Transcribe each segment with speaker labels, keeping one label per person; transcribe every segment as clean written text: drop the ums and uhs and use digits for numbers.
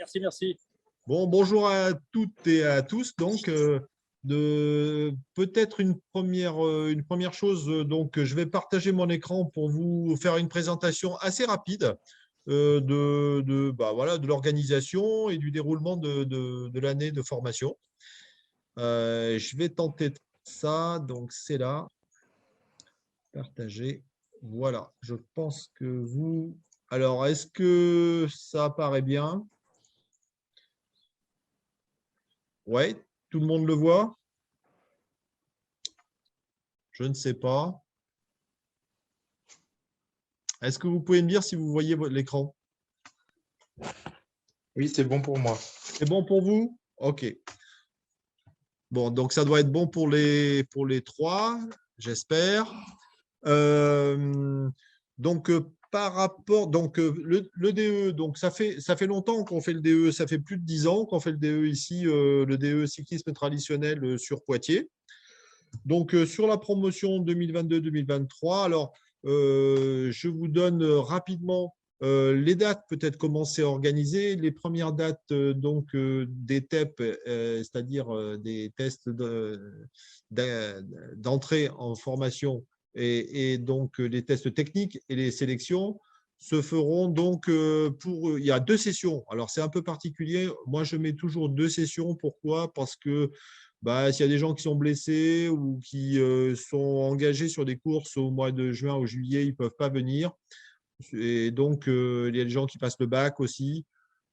Speaker 1: Merci, merci.
Speaker 2: Bon, bonjour à toutes et à tous. Donc, peut-être une première chose. Donc, je vais partager mon écran pour vous faire une présentation assez rapide voilà, de l'organisation et du déroulement de l'année de formation. Je vais tenter ça. Donc, c'est là. Partager. Voilà. Je pense que vous… Alors, est-ce que ça apparaît bien? Oui, tout le monde le voit? Je ne sais pas. Est-ce que vous pouvez me dire si vous voyez l'écran?
Speaker 3: Oui, c'est bon pour moi.
Speaker 2: C'est bon pour vous? OK. Bon, donc ça doit être bon pour les trois, j'espère. Donc, par rapport… Donc, le DE, donc ça fait longtemps qu'on fait le DE. Ça fait plus de 10 ans qu'on fait le DE ici, le DE cyclisme traditionnel sur Poitiers. Donc, sur la promotion 2022-2023, alors, je vous donne rapidement les dates, peut-être comment c'est organisé. Les premières dates des TEP, c'est-à-dire des tests d'entrée en formation et donc les tests techniques et les sélections se feront donc il y a 2 sessions. Alors, c'est un peu particulier. Moi, je mets toujours 2 sessions. Pourquoi? Parce que s'il y a des gens qui sont blessés ou qui sont engagés sur des courses au mois de juin ou juillet, ils ne peuvent pas venir. Et donc, il y a des gens qui passent le bac aussi.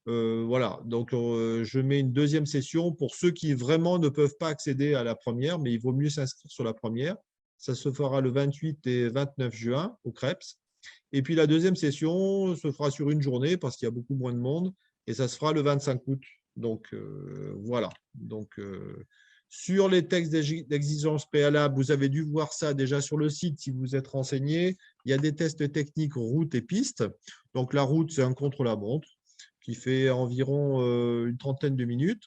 Speaker 2: Voilà, donc je mets une deuxième session pour ceux qui vraiment ne peuvent pas accéder à la première, mais il vaut mieux s'inscrire sur la première. Ça se fera le 28 et 29 juin au CREPS. Et puis la deuxième session se fera sur une journée parce qu'il y a beaucoup moins de monde et ça se fera le 25 août. Donc voilà. Donc, sur les textes d'exigence préalable, vous avez dû voir ça déjà sur le site si vous êtes renseigné. Il y a des tests techniques route et piste. Donc la route, c'est un contre-la-montre qui fait environ une trentaine de minutes.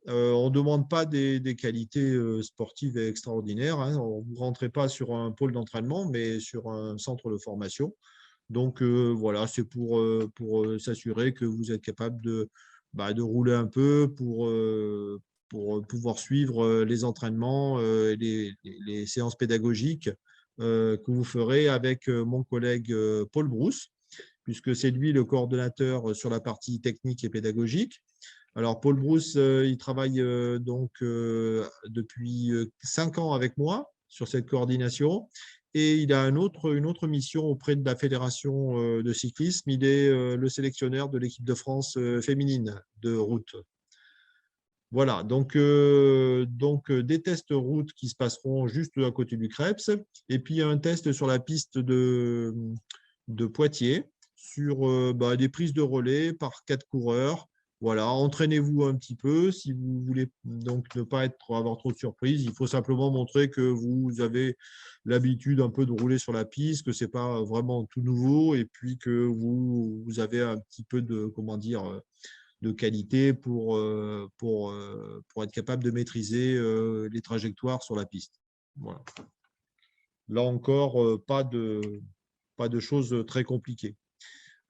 Speaker 2: On ne demande pas des qualités sportives extraordinaires. Hein. Vous ne rentrez pas sur un pôle d'entraînement, mais sur un centre de formation. Donc, voilà, c'est pour s'assurer que vous êtes capable de rouler un peu pour pouvoir suivre les entraînements et les séances pédagogiques que vous ferez avec mon collègue Paul Brousse, puisque c'est lui le coordonnateur sur la partie technique et pédagogique. Alors, Paul Brousse, il travaille depuis 5 ans avec moi sur cette coordination et il a une autre mission auprès de la Fédération de cyclisme. Il est le sélectionneur de l'équipe de France féminine de route. Voilà, donc des tests route qui se passeront juste à côté du CREPS et puis un test sur la piste de Poitiers sur des prises de relais par 4 coureurs. Voilà, entraînez-vous un petit peu. Si vous voulez donc ne pas avoir trop de surprises, il faut simplement montrer que vous avez l'habitude un peu de rouler sur la piste, que ce n'est pas vraiment tout nouveau et puis que vous avez un petit peu de, comment dire, de qualité pour être capable de maîtriser les trajectoires sur la piste. Voilà. Là encore, pas de choses très compliquées.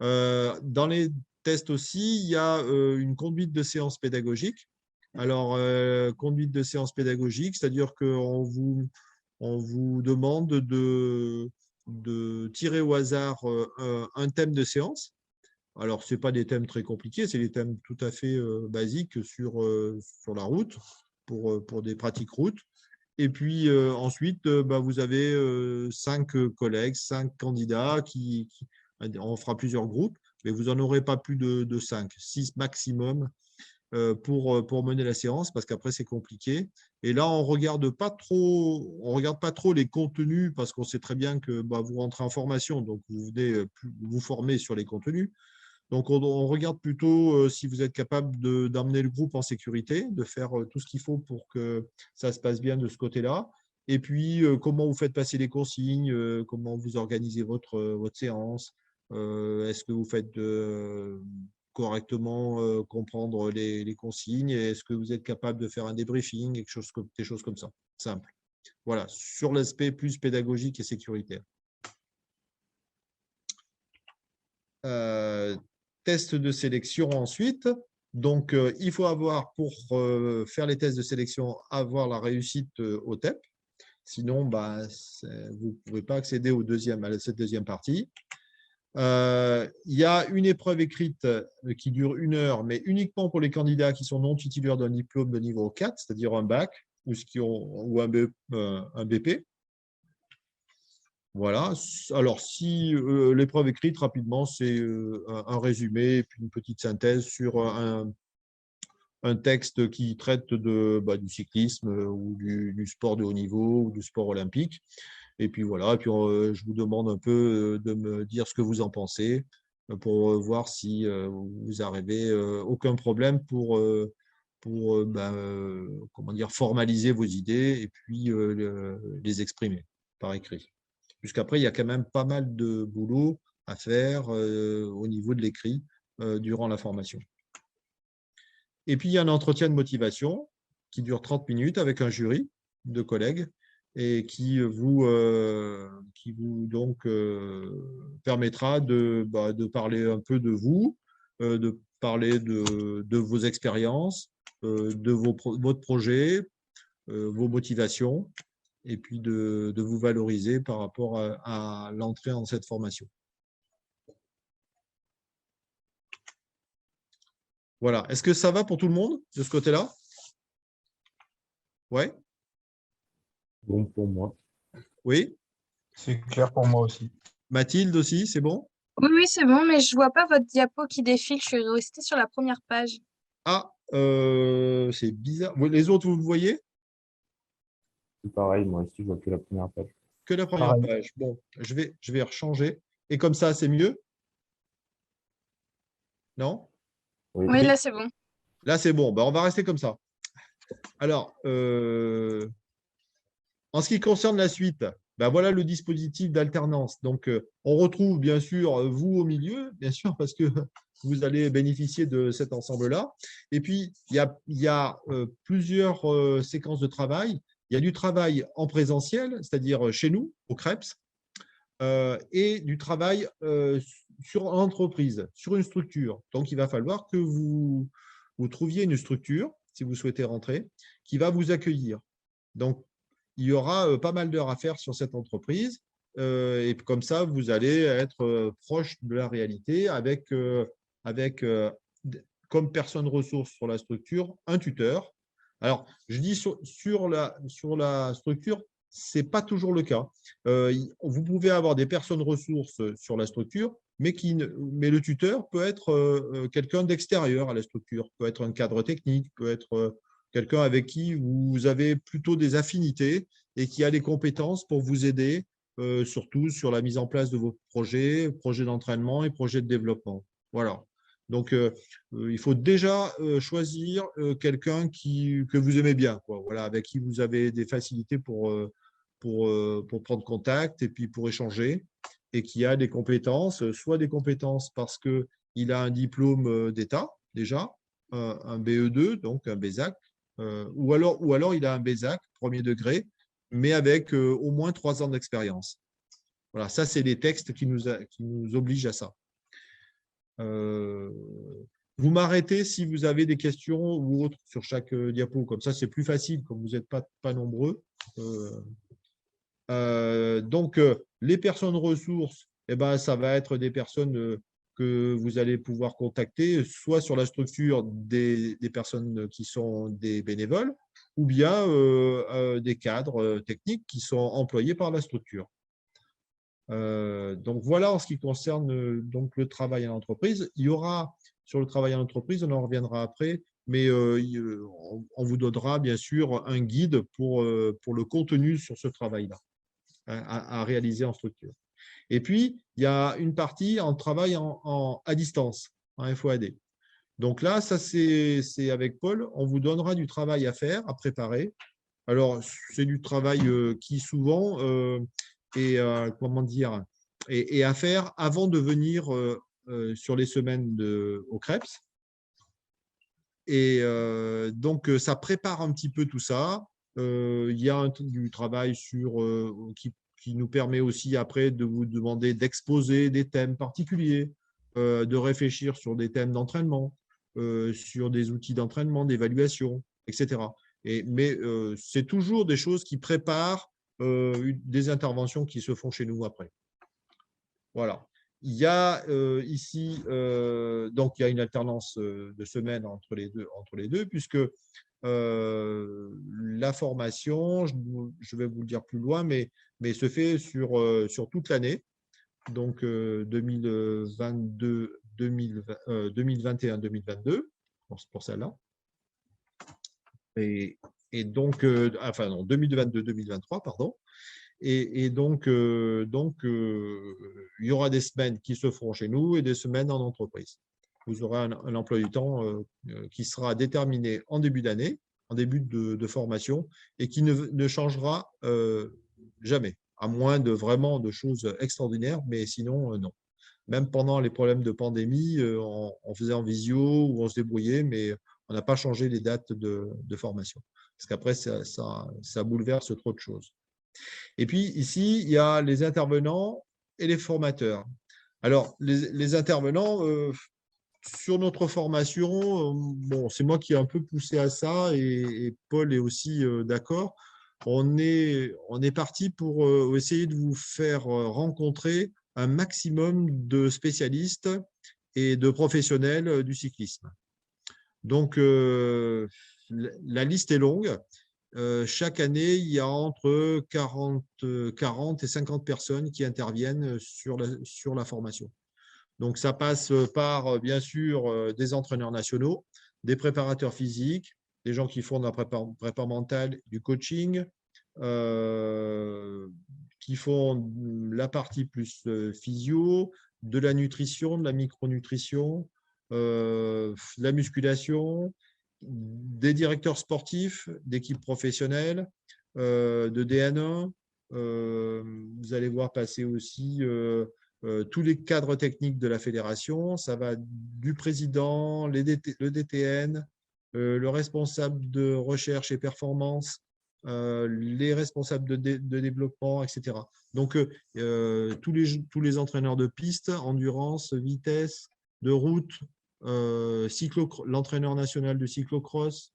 Speaker 2: Dans les tests aussi, il y a une conduite de séance pédagogique. Alors, conduite de séance pédagogique, c'est-à-dire qu'on vous demande de tirer au hasard un thème de séance. Alors, ce n'est pas des thèmes très compliqués, c'est des thèmes tout à fait basiques sur la route, pour des pratiques route. Et puis ensuite, vous avez 5 collègues, 5 candidats on fera plusieurs groupes, mais vous n'en aurez pas plus de 5, 6 maximum pour mener la séance, parce qu'après, c'est compliqué. Et là, on ne regarde pas trop les contenus, parce qu'on sait très bien que vous rentrez en formation, donc vous venez vous former sur les contenus. Donc, on regarde plutôt si vous êtes capable d'emmener le groupe en sécurité, de faire tout ce qu'il faut pour que ça se passe bien de ce côté-là. Et puis, comment vous faites passer les consignes, comment vous organisez votre séance. Est-ce que vous faites correctement comprendre les consignes? Est-ce que vous êtes capable de faire un débriefing, des choses comme ça, simple. Voilà, sur l'aspect plus pédagogique et sécuritaire. Test de sélection ensuite. Donc, il faut avoir, pour faire les tests de sélection, avoir la réussite au TEP. Sinon, bah, vous ne pouvez pas accéder à cette deuxième partie. Il y a une épreuve écrite qui dure 1 heure, mais uniquement pour les candidats qui sont non titulaires d'un diplôme de niveau 4, c'est-à-dire un bac ou un BP. Voilà. Alors, si l'épreuve écrite, rapidement, c'est un résumé et puis une petite synthèse sur un texte qui traite du cyclisme ou du sport de haut niveau ou du sport olympique. Et puis voilà, et puis je vous demande un peu de me dire ce que vous en pensez pour voir si vous n'avez aucun problème pour comment dire, formaliser vos idées et puis les exprimer par écrit. Puisqu'après, il y a quand même pas mal de boulot à faire au niveau de l'écrit durant la formation. Et puis, il y a un entretien de motivation qui dure 30 minutes avec un jury de collègues et qui vous donc permettra de parler un peu de vous, de parler de vos expériences, de votre projet, vos motivations, et puis de vous valoriser par rapport à l'entrée dans cette formation. Voilà. Est-ce que ça va pour tout le monde de ce côté-là? Ouais.
Speaker 1: Bon pour moi.
Speaker 2: Oui.
Speaker 3: C'est clair pour moi aussi.
Speaker 2: Mathilde aussi, c'est bon?
Speaker 4: Oui, oui, c'est bon, mais je vois pas votre diapo qui défile. Je suis restée sur la première page.
Speaker 2: Ah, c'est bizarre. Les autres, vous le voyez?
Speaker 1: C'est pareil, moi aussi, je vois que la première page.
Speaker 2: Que la première
Speaker 3: Pareil.
Speaker 2: page. Bon, je vais rechanger. Et comme ça, c'est mieux? Non?
Speaker 1: Oui.
Speaker 4: Oui, là, c'est bon.
Speaker 2: Là, c'est bon. Ben, on va rester comme ça. Alors, en ce qui concerne la suite, ben voilà le dispositif d'alternance. Donc, on retrouve bien sûr vous au milieu, bien sûr, parce que vous allez bénéficier de cet ensemble-là. Et puis, il y a plusieurs séquences de travail. Il y a du travail en présentiel, c'est-à-dire chez nous, au CREPS, et du travail sur l'entreprise, sur une structure. Donc, il va falloir que vous trouviez une structure, si vous souhaitez rentrer, qui va vous accueillir. Donc, il y aura pas mal d'heures à faire sur cette entreprise. Et comme ça, vous allez être proche de la réalité avec comme personne ressource sur la structure, un tuteur. Alors, je dis sur la structure, ce n'est pas toujours le cas. Vous pouvez avoir des personnes ressources sur la structure, mais le tuteur peut être quelqu'un d'extérieur à la structure, peut être un cadre technique, peut être quelqu'un avec qui vous avez plutôt des affinités et qui a les compétences pour vous aider, surtout sur la mise en place de vos projets d'entraînement et projets de développement. Voilà. Donc, il faut déjà choisir quelqu'un que vous aimez bien, quoi. Voilà, avec qui vous avez des facilités pour prendre contact et puis pour échanger, et qui a des compétences, soit des compétences parce qu'il a un diplôme d'État déjà, un BE2, donc un BESAC, ou alors il a un BESAC, premier degré, mais avec au moins 3 ans d'expérience. Voilà, ça, c'est des textes qui nous obligent à ça. Vous m'arrêtez si vous avez des questions ou autres sur chaque diapo. Comme ça, c'est plus facile, comme vous n'êtes pas nombreux. Donc, les personnes ressources, eh ben, ça va être des personnes que vous allez pouvoir contacter, soit sur la structure des personnes qui sont des bénévoles, ou bien des cadres techniques qui sont employés par la structure. Donc, voilà en ce qui concerne donc, le travail en entreprise. Il y aura, sur le travail en entreprise, on en reviendra après, mais on vous donnera bien sûr un guide pour le contenu sur ce travail-là à réaliser en structure. Et puis, il y a une partie en travail à distance, en FOAD. Donc là, ça c'est avec Paul, on vous donnera du travail à faire, à préparer. Alors, c'est du travail qui souvent comment dire, est à faire avant de venir sur les semaines au CREPS. Et donc, ça prépare un petit peu tout ça. Il y a du travail qui nous permet aussi après de vous demander d'exposer des thèmes particuliers, de réfléchir sur des thèmes d'entraînement, sur des outils d'entraînement, d'évaluation, etc. Mais c'est toujours des choses qui préparent des interventions qui se font chez nous après. Voilà. Il y a ici, donc il y a une alternance de semaines entre les deux puisque la formation, je vais vous le dire plus loin, mais se fait sur toute l'année, donc 2022, 2021, 2022, pour celle-là. Et donc, enfin non, 2022-2023, pardon. Et donc, il y aura des semaines qui se feront chez nous et des semaines en entreprise. Vous aurez un emploi du temps qui sera déterminé en début d'année, en début de formation, et qui ne changera jamais, à moins de vraiment de choses extraordinaires, mais sinon, non. Même pendant les problèmes de pandémie, on faisait en visio ou on se débrouillait, mais on n'a pas changé les dates de formation. Parce qu'après, ça bouleverse trop de choses. Et puis ici, il y a les intervenants et les formateurs. Alors, les intervenants, sur notre formation, bon, c'est moi qui ai un peu poussé à ça et Paul est aussi d'accord. On est parti pour essayer de vous faire rencontrer un maximum de spécialistes et de professionnels du cyclisme. Donc, la liste est longue. Chaque année, il y a entre 40 et 50 personnes qui interviennent sur la formation. Donc, ça passe par, bien sûr, des entraîneurs nationaux, des préparateurs physiques, des gens qui font de la prépa mentale, du coaching, qui font la partie plus physio, de la nutrition, de la micronutrition, la musculation, des directeurs sportifs, d'équipes professionnelles, de DN1. Vous allez voir passer aussi tous les cadres techniques de la fédération. Ça va du président, le DTN, le responsable de recherche et performance, les responsables de développement, etc. Donc, tous les entraîneurs de piste, endurance, vitesse, de route, l'entraîneur national de cyclocross,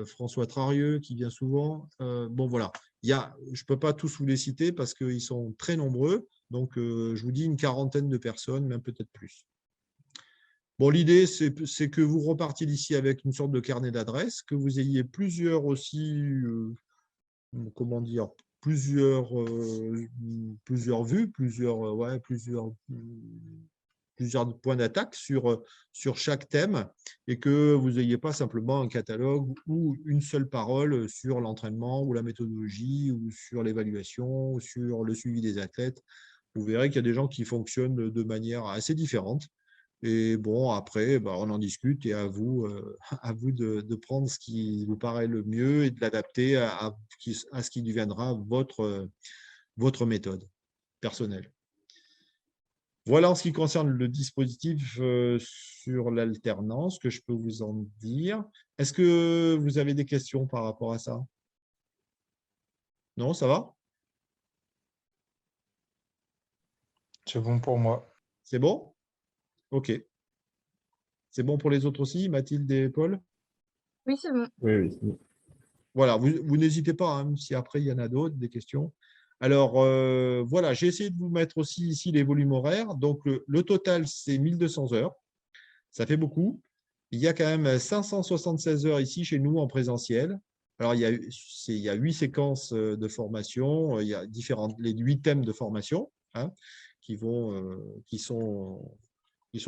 Speaker 2: François Trarieux, qui vient souvent. Bon, voilà. Je ne peux pas tous vous les citer parce qu'ils sont très nombreux. Donc, je vous dis une quarantaine de personnes, même peut-être plus. Bon, l'idée, c'est que vous repartiez d'ici avec une sorte de carnet d'adresses, que vous ayez plusieurs aussi, comment dire, plusieurs vues, plusieurs points d'attaque sur chaque thème et que vous n'ayez pas simplement un catalogue ou une seule parole sur l'entraînement ou la méthodologie ou sur l'évaluation ou sur le suivi des athlètes. Vous verrez qu'il y a des gens qui fonctionnent de manière assez différente. Et bon, après, on en discute et à vous de prendre ce qui vous paraît le mieux et de l'adapter à ce qui deviendra votre méthode personnelle. Voilà en ce qui concerne le dispositif sur l'alternance que je peux vous en dire. Est-ce que vous avez des questions par rapport à ça? Non, ça va?
Speaker 3: C'est bon pour moi.
Speaker 2: C'est bon? OK. C'est bon pour les autres aussi, Mathilde et Paul?
Speaker 4: Oui, c'est bon.
Speaker 1: Oui, c'est bon.
Speaker 2: Voilà, vous n'hésitez pas, hein, si après il y en a d'autres, des questions. Alors, voilà, j'ai essayé de vous mettre aussi ici les volumes horaires. Donc, le total, c'est 1200 heures. Ça fait beaucoup. Il y a quand même 576 heures ici chez nous en présentiel. Alors, il y a 8 séquences de formation. Il y a les 8 thèmes de formation hein, qui sont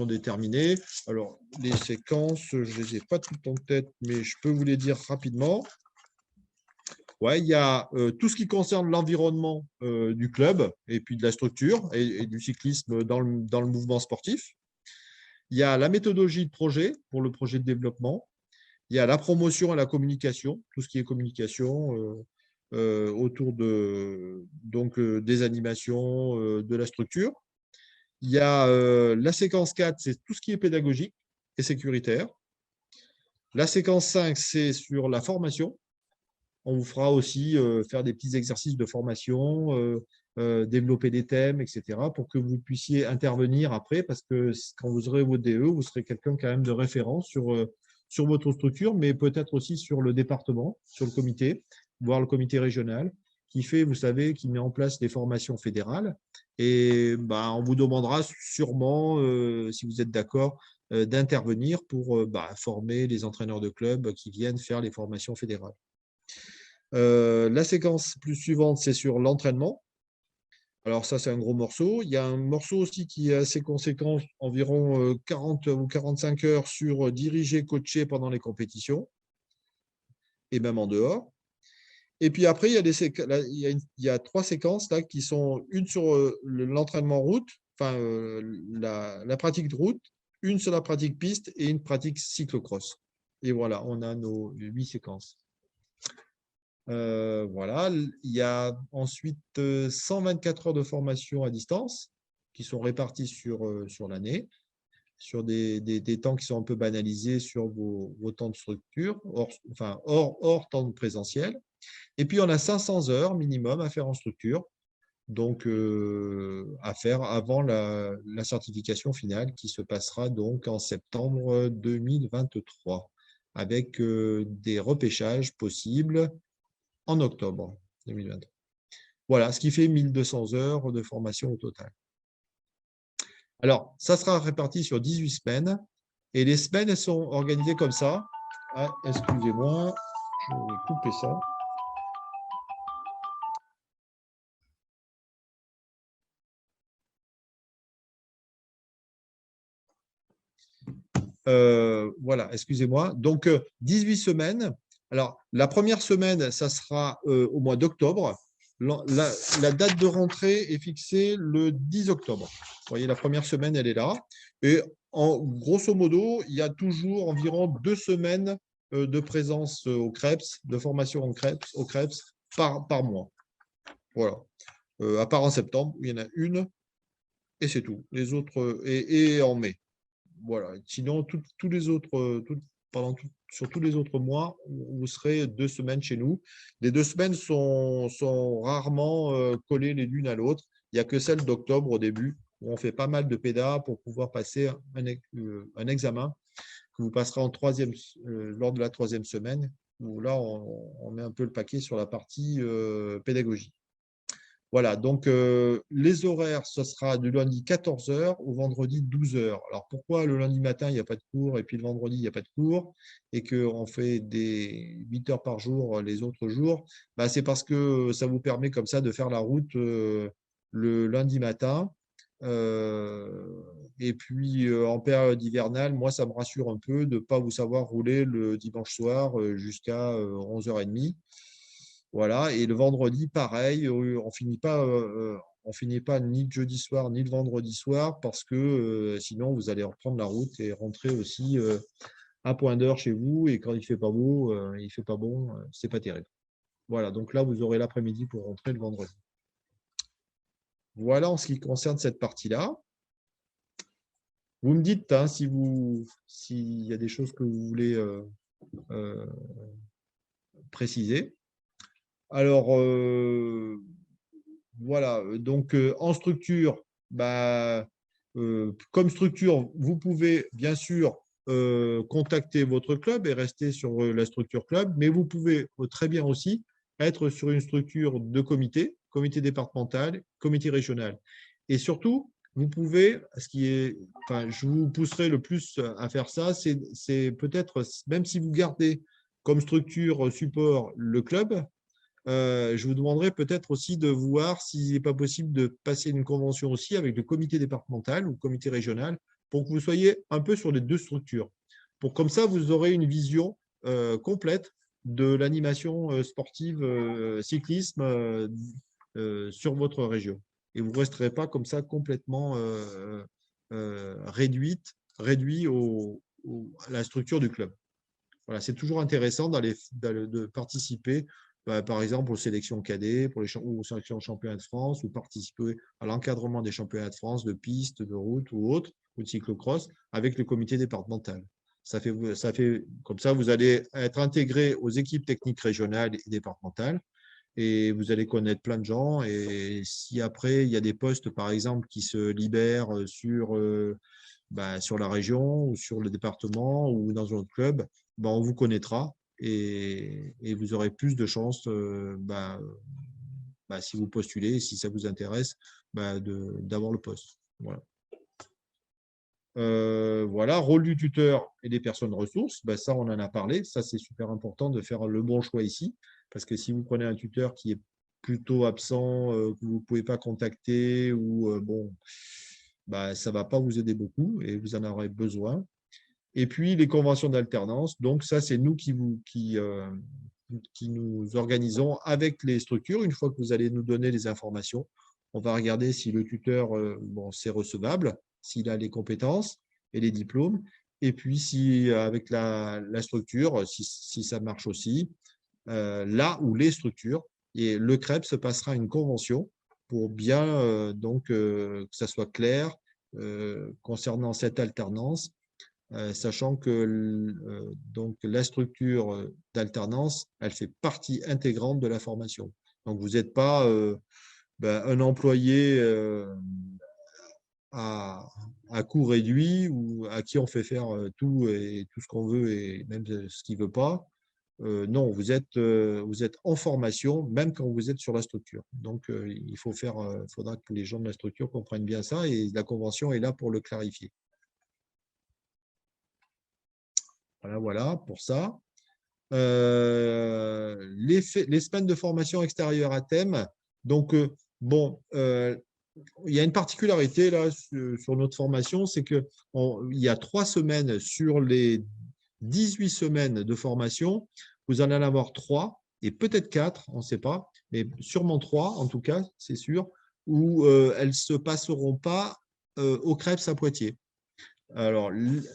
Speaker 2: déterminés. Alors, les séquences, je ne les ai pas toutes en tête, mais je peux vous les dire rapidement. Ouais, il y a tout ce qui concerne l'environnement du club et puis de la structure et du cyclisme dans le mouvement sportif. Il y a la méthodologie de projet pour le projet de développement. Il y a la promotion et la communication, tout ce qui est communication autour des animations, de la structure. Il y a la séquence 4, c'est tout ce qui est pédagogique et sécuritaire. La séquence 5, c'est sur la formation. On vous fera aussi faire des petits exercices de formation développer des thèmes, etc., pour que vous puissiez intervenir après, parce que quand vous aurez votre DE, vous serez quelqu'un quand même de référence sur votre structure, mais peut-être aussi sur le département, sur le comité, voire le comité régional, qui fait, vous savez, qui met en place des formations fédérales. Et on vous demandera sûrement, si vous êtes d'accord, d'intervenir pour former les entraîneurs de club qui viennent faire les formations fédérales. La séquence plus suivante, c'est sur l'entraînement. Alors ça, c'est un gros morceau. Il y a un morceau aussi qui est assez conséquent, environ 40 ou 45 heures sur diriger, coacher pendant les compétitions et même en dehors. Et puis après, il y a 3 séquences là, qui sont une sur l'entraînement route, enfin la pratique de route, une sur la pratique piste et une pratique cyclocross. Et voilà, on a nos 8 séquences. Voilà, il y a ensuite 124 heures de formation à distance qui sont réparties sur l'année, sur des temps qui sont un peu banalisés sur vos temps de structure, hors temps de présentiel. Et puis, on a 500 heures minimum à faire en structure, donc à faire avant la certification finale qui se passera donc en septembre 2023, avec des repêchages possibles en octobre 2023. Voilà, ce qui fait 1200 heures de formation au total. Alors, ça sera réparti sur 18 semaines, et les semaines, elles sont organisées comme ça. Ah, excusez-moi, je vais couper ça. Voilà, excusez-moi. Donc, 18 semaines. Alors, la première semaine, ça sera au mois d'octobre. La date de rentrée est fixée le 10 octobre. Vous voyez, la première semaine, elle est là. Et grosso modo, il y a toujours environ 2 semaines de présence au CREPS, de formation au CREPS par mois. Voilà. À part en septembre, où il y en a une, et c'est tout. Les autres, et en mai. Voilà. Sinon, tous les autres, sur tous les autres mois, vous serez 2 semaines chez nous. Les 2 semaines sont rarement collées les l'une à l'autre. Il n'y a que celle d'octobre au début, où on fait pas mal de pédas pour pouvoir passer un examen que vous passerez lors de la 3e semaine, où là, on met un peu le paquet sur la partie pédagogie. Voilà, donc les horaires, ce sera du lundi 14 h au vendredi 12 h. Alors pourquoi le lundi matin, il n'y a pas de cours et puis le vendredi, il n'y a pas de cours et qu'on fait des 8 heures par jour les autres jours? C'est parce que ça vous permet comme ça de faire la route le lundi matin. Et puis en période hivernale, moi, ça me rassure un peu de ne pas vous savoir rouler le dimanche soir jusqu'à 11h30. Voilà, et le vendredi, pareil, on finit pas ni le jeudi soir ni le vendredi soir parce que sinon vous allez reprendre la route et rentrer aussi un point d'heure chez vous et quand il fait pas beau, il fait pas bon, c'est pas terrible. Voilà, donc là vous aurez l'après-midi pour rentrer le vendredi. Voilà en ce qui concerne cette partie-là. Vous me dites s'il y a des choses que vous voulez préciser. Alors, voilà, donc en structure, comme structure, vous pouvez bien sûr contacter votre club et rester sur la structure club, mais vous pouvez très bien aussi être sur une structure de comité départemental, comité régional. Et surtout, vous pouvez, je vous pousserai le plus à faire ça, c'est peut-être, même si vous gardez comme structure support le club, je vous demanderai peut-être aussi de voir s'il n'est pas possible de passer une convention aussi avec le comité départemental ou le comité régional pour que vous soyez un peu sur les 2 structures. Comme ça, vous aurez une vision complète de l'animation sportive cyclisme sur votre région. Et vous ne resterez pas comme ça complètement réduit à la structure du club. Voilà, c'est toujours intéressant de participer par exemple aux sélections cadets, aux sélections championnats de France, ou participer à l'encadrement des championnats de France de piste, de route ou autre, ou de cyclocross, avec le comité départemental. Ça fait comme ça, vous allez être intégré aux équipes techniques régionales et départementales, et vous allez connaître plein de gens. Et si après, il y a des postes, par exemple, qui se libèrent sur la région ou sur le département ou dans un autre club, on vous connaîtra et vous aurez plus de chances, si vous postulez, si ça vous intéresse, d'avoir le poste. Voilà. Voilà, rôle du tuteur et des personnes ressources, ça on en a parlé, ça c'est super important de faire le bon choix ici, parce que si vous prenez un tuteur qui est plutôt absent, que vous ne pouvez pas contacter, ou ça ne va pas vous aider beaucoup et vous en aurez besoin. Et puis les conventions d'alternance, donc ça c'est nous qui nous organisons avec les structures. Une fois que vous allez nous donner les informations, on va regarder si le tuteur, c'est recevable, s'il a les compétences et les diplômes, et puis si avec la structure, si ça marche aussi, là où les structures, et le CREP se passera une convention pour bien que ça soit clair concernant cette alternance, sachant que donc la structure d'alternance, elle fait partie intégrante de la formation. Donc, vous n'êtes pas un employé à coût réduit ou à qui on fait faire tout et tout ce qu'on veut et même ce qu'il ne veut pas. Non, vous êtes en formation même quand vous êtes sur la structure. Donc, il faudra que les gens de la structure comprennent bien ça et la convention est là pour le clarifier. Voilà pour ça. Les semaines de formation extérieure à thème. Donc, il y a une particularité là sur notre formation, c'est qu'il y a 3 semaines sur les 18 semaines de formation. Vous en allez avoir 3 et peut-être 4, on ne sait pas, mais sûrement 3 en tout cas, c'est sûr, où elles ne se passeront pas au CREPS à Poitiers. Alors,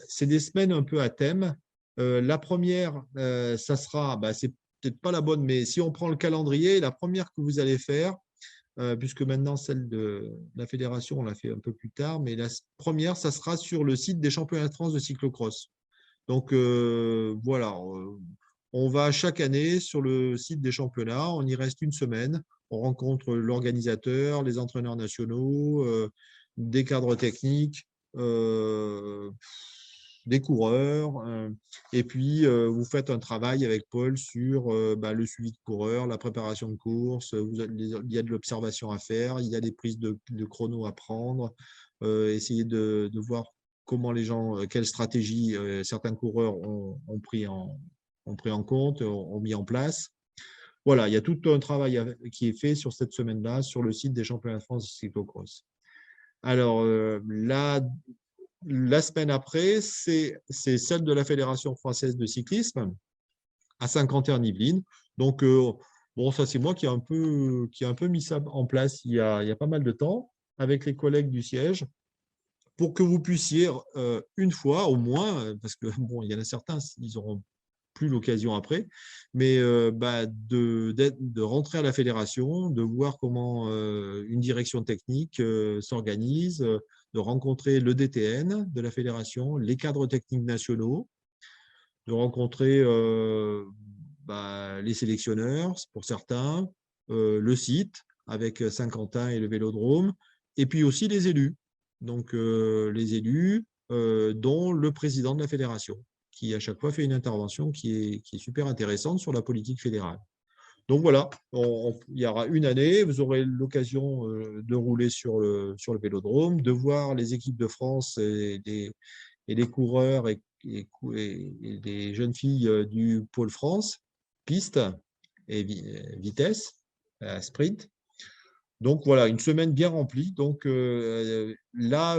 Speaker 2: c'est des semaines un peu à thème. La première, ça sera, c'est peut-être pas la bonne, mais si on prend le calendrier, la première que vous allez faire, puisque maintenant celle de la fédération, on l'a fait un peu plus tard, mais la première, ça sera sur le site des championnats de France de cyclocross. Donc, voilà, on va chaque année sur le site des championnats, on y reste une semaine, on rencontre l'organisateur, les entraîneurs nationaux, des cadres techniques, des coureurs, et puis vous faites un travail avec Paul sur le suivi de coureurs, la préparation de course, il y a de l'observation à faire, il y a des prises de chrono à prendre, essayer de voir comment les gens, quelles stratégies certains coureurs ont pris en compte, ont mis en place. Voilà, il y a tout un travail qui est fait sur cette semaine-là sur le site des championnats de France de cyclocross. Alors, la semaine après, c'est celle de la Fédération française de cyclisme à Saint-Quentin-en-Yvelines. Donc, ça, c'est moi qui ai un peu mis ça en place il y a pas mal de temps avec les collègues du siège pour que vous puissiez une fois au moins, parce que il y en a certains, ils n'auront plus l'occasion après, mais de rentrer à la fédération, de voir comment une direction technique s'organise, de rencontrer le DTN de la fédération, les cadres techniques nationaux, de rencontrer les sélectionneurs pour certains, le site avec Saint-Quentin et le Vélodrome, et puis aussi les élus. Donc, les élus, dont le président de la fédération, qui à chaque fois fait une intervention qui est super intéressante sur la politique fédérale. Donc voilà, il y aura une année, vous aurez l'occasion de rouler sur le Vélodrome, de voir les équipes de France et les coureurs et les jeunes filles du Pôle France, piste et vitesse, sprint. Donc voilà, une semaine bien remplie. Donc là,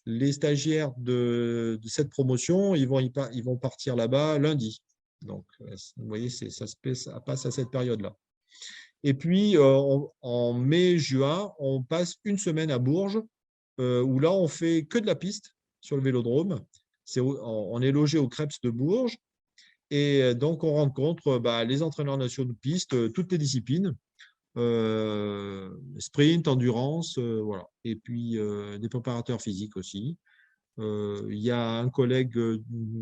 Speaker 2: les stagiaires de cette promotion, ils vont partir là-bas lundi. Donc, vous voyez, ça passe à cette période-là. Et puis, en mai-juin, on passe une semaine à Bourges, où là, on fait que de la piste sur le Vélodrome. On est logé au Crêpes de Bourges. Et donc, on rencontre les entraîneurs nationaux de piste, toutes les disciplines. Sprint, endurance, voilà. Et puis des préparateurs physiques aussi. Il y a un collègue,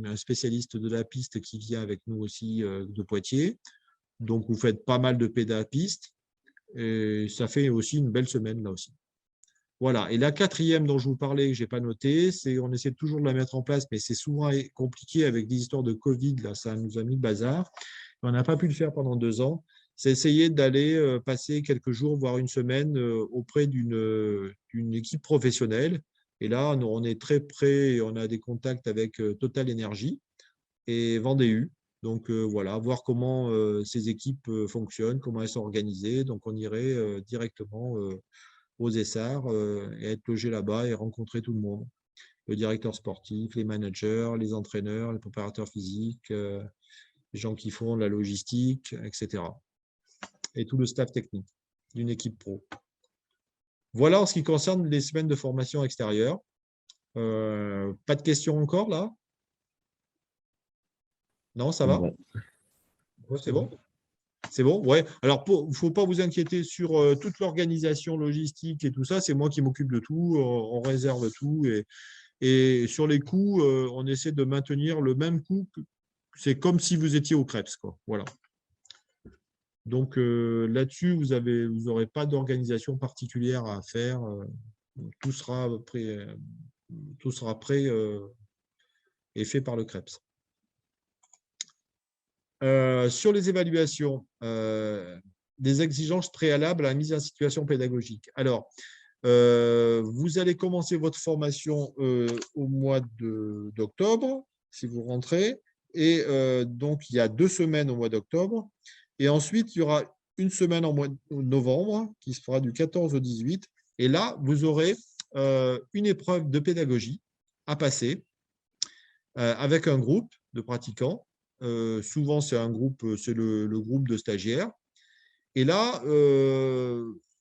Speaker 2: un spécialiste de la piste qui vient avec nous aussi de Poitiers. Donc, vous faites pas mal de pédapiste et ça fait aussi une belle semaine là aussi. Voilà. Et la quatrième dont je vous parlais, que je n'ai pas noté, c'est on essaie toujours de la mettre en place, mais c'est souvent compliqué avec des histoires de Covid. Là, ça nous a mis le bazar. On n'a pas pu le faire pendant 2 ans. C'est essayer d'aller passer quelques jours, voire une semaine, auprès d'une équipe professionnelle. Et là, on est très près, on a des contacts avec Total Energy et Vendée. Donc voilà, voir comment ces équipes fonctionnent, comment elles sont organisées. Donc on irait directement aux Essarts et être logé là-bas et rencontrer tout le monde. Le directeur sportif, les managers, les entraîneurs, les préparateurs physiques, les gens qui font la logistique, etc. Et tout le staff technique d'une équipe pro. Voilà en ce qui concerne les semaines de formation extérieure. Pas de questions encore là? Non, ça va?
Speaker 3: Ouais,
Speaker 2: C'est bon? C'est bon? Ouais. Alors, il ne faut pas vous inquiéter sur toute l'organisation logistique et tout ça. C'est moi qui m'occupe de tout. On réserve tout. Et sur les coûts, on essaie de maintenir le même coût. C'est comme si vous étiez au Crêpes, quoi. Voilà. Donc, là-dessus, vous n'aurez pas d'organisation particulière à faire. Tout sera prêt et fait par le Crêpes. Sur les évaluations, des exigences préalables à la mise en situation pédagogique. Alors, vous allez commencer votre formation au mois d'octobre, si vous rentrez. Et donc, il y a 2 semaines au mois d'octobre. Et ensuite, il y aura une semaine en mois de novembre, qui se fera du 14 au 18. Et là, vous aurez une épreuve de pédagogie à passer avec un groupe de pratiquants. Souvent, c'est le groupe de stagiaires. Et là,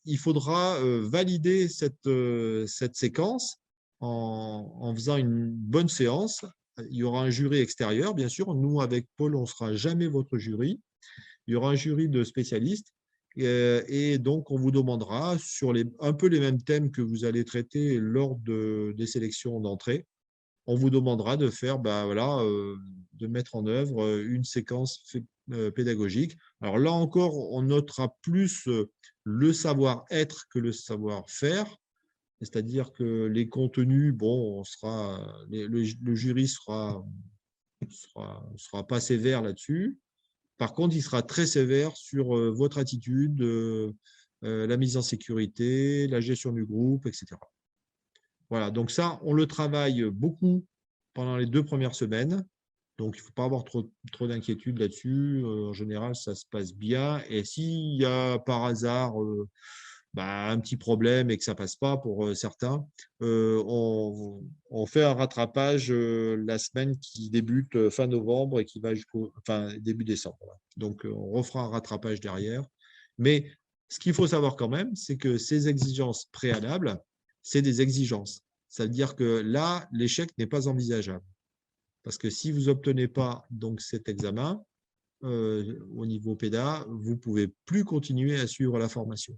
Speaker 2: il faudra valider cette séquence en faisant une bonne séance. Il y aura un jury extérieur, bien sûr. Nous, avec Paul, on ne sera jamais votre jury. Il y aura un jury de spécialistes. Et donc, on vous demandera sur un peu les mêmes thèmes que vous allez traiter lors des sélections d'entrée. On vous demandera de faire, de mettre en œuvre une séquence pédagogique. Alors là encore, on notera plus le savoir-être que le savoir-faire. C'est-à-dire que les contenus, bon, le jury sera pas sévère là-dessus. Par contre, il sera très sévère sur votre attitude, la mise en sécurité, la gestion du groupe, etc. Voilà, donc ça, on le travaille beaucoup pendant les 2 premières semaines. Donc, il ne faut pas avoir trop d'inquiétude là-dessus. En général, ça se passe bien. Et s'il y a par hasard un petit problème et que ça ne passe pas pour certains, on fait un rattrapage la semaine qui débute fin novembre et qui va jusqu'au début décembre. Voilà. Donc, on refera un rattrapage derrière. Mais ce qu'il faut savoir quand même, c'est que ces exigences préalables, c'est des exigences. Ça veut dire que là, l'échec n'est pas envisageable. Parce que si vous n'obtenez pas donc, cet examen au niveau PEDA, vous ne pouvez plus continuer à suivre la formation.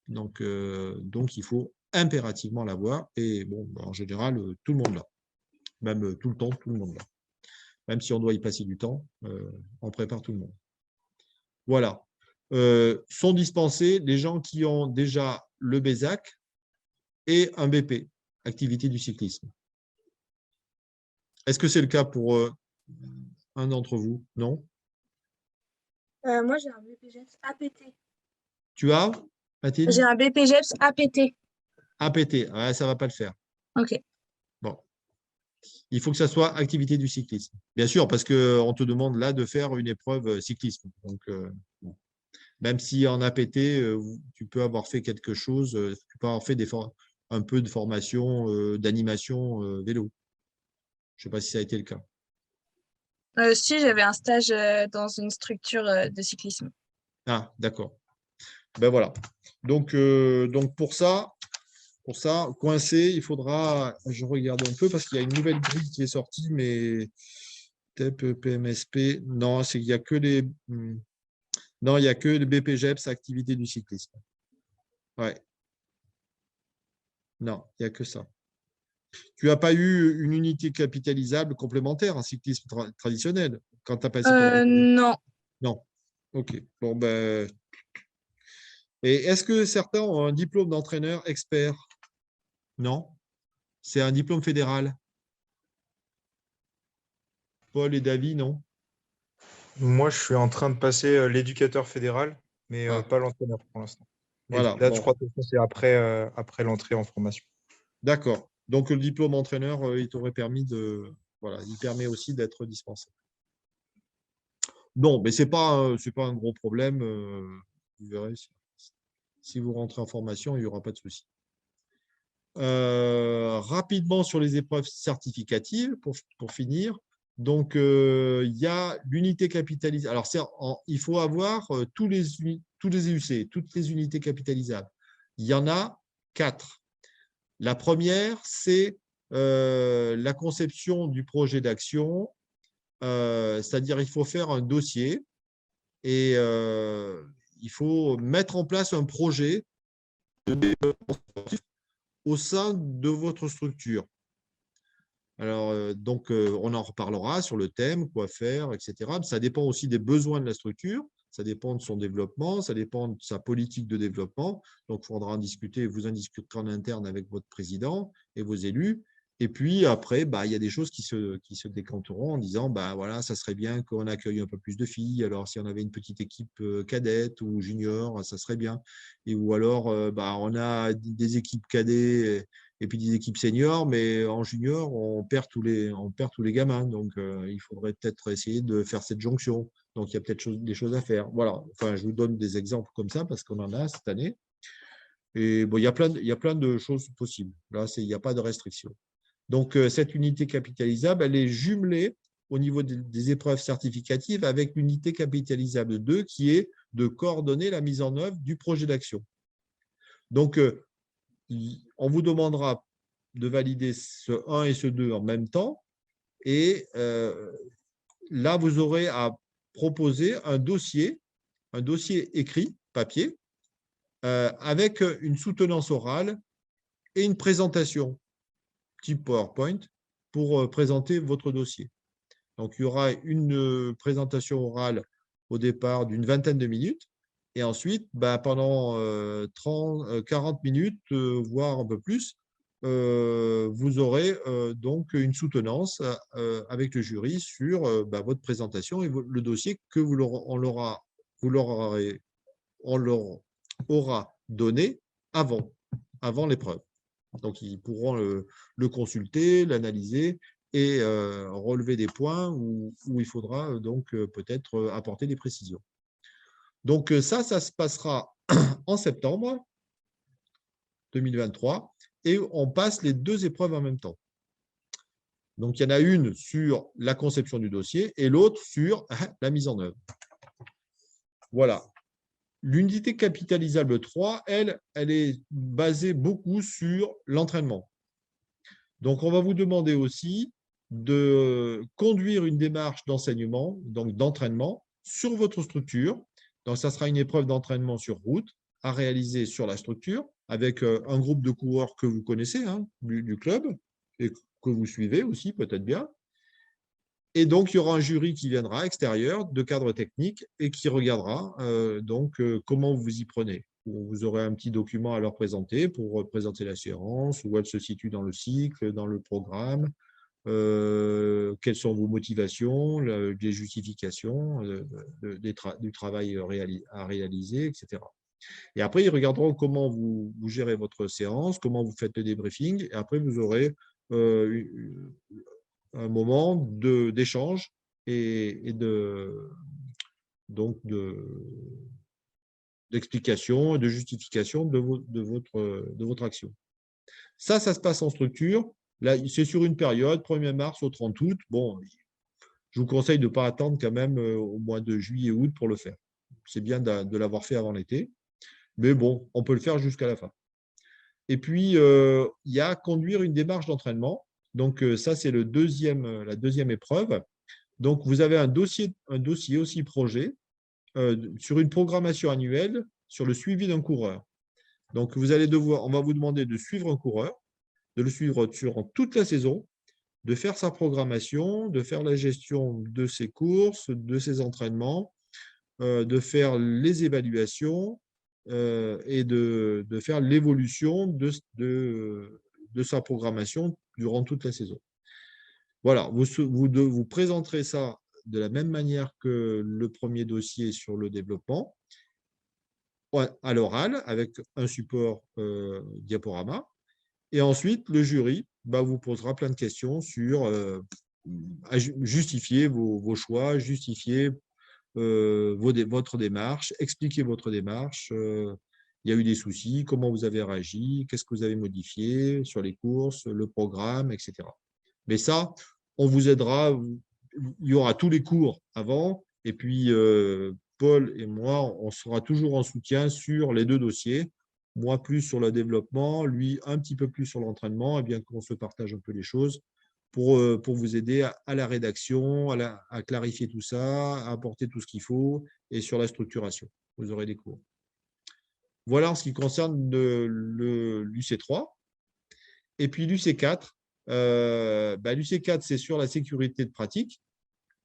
Speaker 2: Donc il faut impérativement l'avoir. Et bon, en général, tout le monde l'a. Même tout le temps, tout le monde l'a. Même si on doit y passer du temps, on prépare tout le monde. Voilà. Sont dispensés les gens qui ont déjà le BESAC et un BP, activité du cyclisme. Est-ce que c'est le cas pour un d'entre vous? Non?
Speaker 4: Moi, j'ai un BPGEPS APT.
Speaker 2: Tu as, Mathilde?
Speaker 4: J'ai un BPGEPS APT.
Speaker 2: APT, ouais, ça ne va pas le faire.
Speaker 4: OK.
Speaker 2: Bon. Il faut que ça soit activité du cyclisme. Bien sûr, parce qu'on te demande là de faire une épreuve cyclisme. Donc, même si en APT, tu peux avoir fait quelque chose, tu peux avoir fait un peu de formation d'animation vélo. Je ne sais pas si ça a été le cas.
Speaker 4: Si, j'avais un stage dans une structure de cyclisme.
Speaker 2: Ah, d'accord. Ben voilà. Donc pour ça, coincé, il faudra, je regarde un peu parce qu'il y a une nouvelle grille qui est sortie, mais TEP, PMSP, non, il n'y a que non, il n'y a que le BPGEPS, activité du cyclisme. Ouais. Non, il n'y a que ça. Tu n'as pas eu une unité capitalisable complémentaire en cyclisme traditionnel quand tu as passé ton BPGEPS?
Speaker 4: Non.
Speaker 2: Non. Ok. Bon, ben. Et est-ce que certains ont un diplôme d'entraîneur expert? Non. C'est un diplôme fédéral. Paul et David, non?
Speaker 3: Moi, je suis en train de passer l'éducateur fédéral, mais
Speaker 2: Ah,
Speaker 3: pas l'entraîneur pour l'instant. Et
Speaker 2: voilà.
Speaker 3: là, je
Speaker 2: Bon,
Speaker 3: crois que c'est après l'entrée en formation.
Speaker 2: d'accord. Donc, le diplôme entraîneur, il t'aurait permis de. Voilà, il permet aussi d'être dispensé. Non, mais c'est pas un gros problème. Vous verrez, si vous rentrez en formation, il n'y aura pas de souci. Rapidement sur les épreuves certificatives, pour finir. Donc, il y a l'unité capitalisable. Alors, il faut avoir tous les EUC, toutes les unités capitalisables. Il y en a 4. La première, c'est la conception du projet d'action, c'est-à-dire il faut faire un dossier et il faut mettre en place un projet de développement sportif au sein de votre structure. Alors, on en reparlera sur le thème, quoi faire, etc. Ça dépend aussi des besoins de la structure, ça dépend de son développement, ça dépend de sa politique de développement. Donc, il faudra en discuter, vous en discuterez en interne avec votre président et vos élus. Et puis après, il y a des choses qui se décanteront en disant, voilà, ça serait bien qu'on accueille un peu plus de filles. Alors, si on avait une petite équipe cadette ou junior, ça serait bien. Ou alors, on a des équipes cadets et puis des équipes seniors, mais en junior, on perd tous les gamins. Donc, il faudrait peut-être essayer de faire cette jonction. Donc, il y a peut-être des choses à faire. Voilà. Enfin, je vous donne des exemples comme ça parce qu'on en a cette année. Et bon, il y a plein de choses possibles. Là, il n'y a pas de restriction. Donc, cette unité capitalisable, elle est jumelée au niveau des épreuves certificatives avec l'unité capitalisable 2 qui est de coordonner la mise en œuvre du projet d'action. Donc, on vous demandera de valider ce 1 et ce 2 en même temps. Et là, vous aurez à proposer un dossier écrit, papier, avec une soutenance orale et une présentation type PowerPoint pour présenter votre dossier. Donc, il y aura une présentation orale au départ d'une vingtaine de minutes. Et ensuite, pendant 40 minutes, voire un peu plus, vous aurez donc une soutenance avec le jury sur votre présentation et le dossier que on leur aura donné avant l'épreuve. Donc, ils pourront le consulter, l'analyser et relever des points où il faudra donc peut-être apporter des précisions. Donc, ça se passera en septembre 2023 et on passe les 2 épreuves en même temps. Donc, il y en a une sur la conception du dossier et l'autre sur la mise en œuvre. Voilà. L'unité capitalisable 3, elle est basée beaucoup sur l'entraînement. Donc, on va vous demander aussi de conduire une démarche d'enseignement, donc d'entraînement, sur votre structure. Donc, ça sera une épreuve d'entraînement sur route à réaliser sur la structure avec un groupe de coureurs que vous connaissez du club et que vous suivez aussi peut-être bien. Et donc, il y aura un jury qui viendra extérieur de cadre technique et qui regardera comment vous y prenez. Vous aurez un petit document à leur présenter pour présenter la séance, où elle se situe dans le cycle, dans le programme, quelles sont vos motivations, les justifications du travail à réaliser, etc. Et après, ils regarderont comment vous gérez votre séance, comment vous faites le débriefing, et après, vous aurez un moment d'échange et d'explication et de justification de votre action. Ça se passe en structure. Là, c'est sur une période, 1er mars au 30 août. Bon, je vous conseille de ne pas attendre quand même au mois de juillet-août pour le faire. C'est bien de l'avoir fait avant l'été. Mais bon, on peut le faire jusqu'à la fin. Et puis, il y a conduire une démarche d'entraînement. Donc, ça, c'est la deuxième épreuve. Donc, vous avez un dossier aussi projet sur une programmation annuelle sur le suivi d'un coureur. Donc, on va vous demander de suivre un coureur, de le suivre durant toute la saison, de faire sa programmation, de faire la gestion de ses courses, de ses entraînements, de faire les évaluations et de faire l'évolution de sa programmation durant toute la saison. Voilà, vous présenterez ça de la même manière que le premier dossier sur le développement, à l'oral, avec un support diaporama. Et ensuite, le jury vous posera plein de questions sur justifier vos choix, justifier votre démarche, expliquer votre démarche. Il y a eu des soucis, comment vous avez réagi, qu'est-ce que vous avez modifié sur les courses, le programme, etc. Mais ça, on vous aidera. Il y aura tous les cours avant. Et puis, Paul et moi, on sera toujours en soutien sur les deux dossiers. Moi, plus sur le développement, lui, un petit peu plus sur l'entraînement, et bien qu'on se partage un peu les choses pour vous aider à la rédaction, à clarifier tout ça, à apporter tout ce qu'il faut, et sur la structuration. Vous aurez des cours. Voilà en ce qui concerne l'UC3. Et puis l'UC4, l'UC4, c'est sur la sécurité de pratique.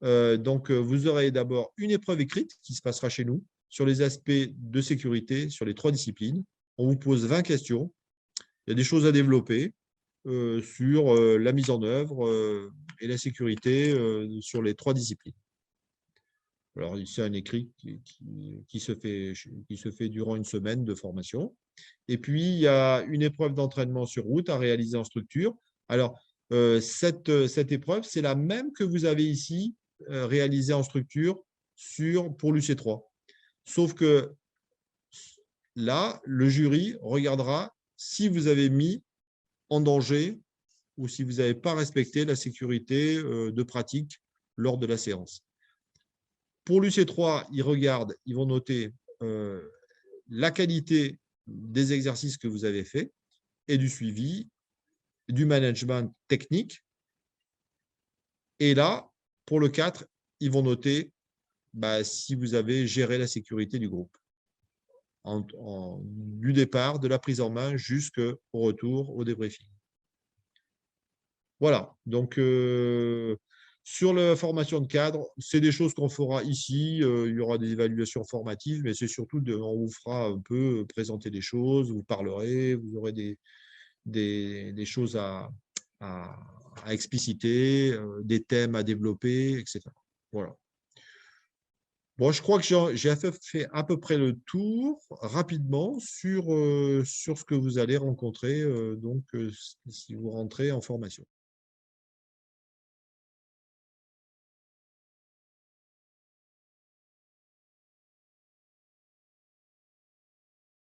Speaker 2: Donc, vous aurez d'abord une épreuve écrite qui se passera chez nous sur les aspects de sécurité sur les 3 disciplines. On vous pose 20 questions. Il y a des choses à développer sur la mise en œuvre et la sécurité sur les 3 disciplines. Alors, c'est un écrit qui se fait durant une semaine de formation. Et puis, il y a une épreuve d'entraînement sur route à réaliser en structure. Alors, cette épreuve, c'est la même que vous avez ici réalisée en structure pour l'UC3. Sauf que là, le jury regardera si vous avez mis en danger ou si vous n'avez pas respecté la sécurité de pratique lors de la séance. Pour l'UC3, ils vont noter la qualité des exercices que vous avez faits et du suivi, du management technique. Et là, pour le 4, ils vont noter si vous avez géré la sécurité du groupe, du départ, de la prise en main jusqu'au retour au débriefing. Voilà, donc sur la formation de cadre, c'est des choses qu'on fera ici. Il y aura des évaluations formatives, mais c'est surtout, on vous fera un peu présenter des choses, vous parlerez, vous aurez des choses à expliciter, des thèmes à développer, etc. Voilà. Bon, je crois que j'ai fait à peu près le tour rapidement sur ce que vous allez rencontrer si vous rentrez en formation.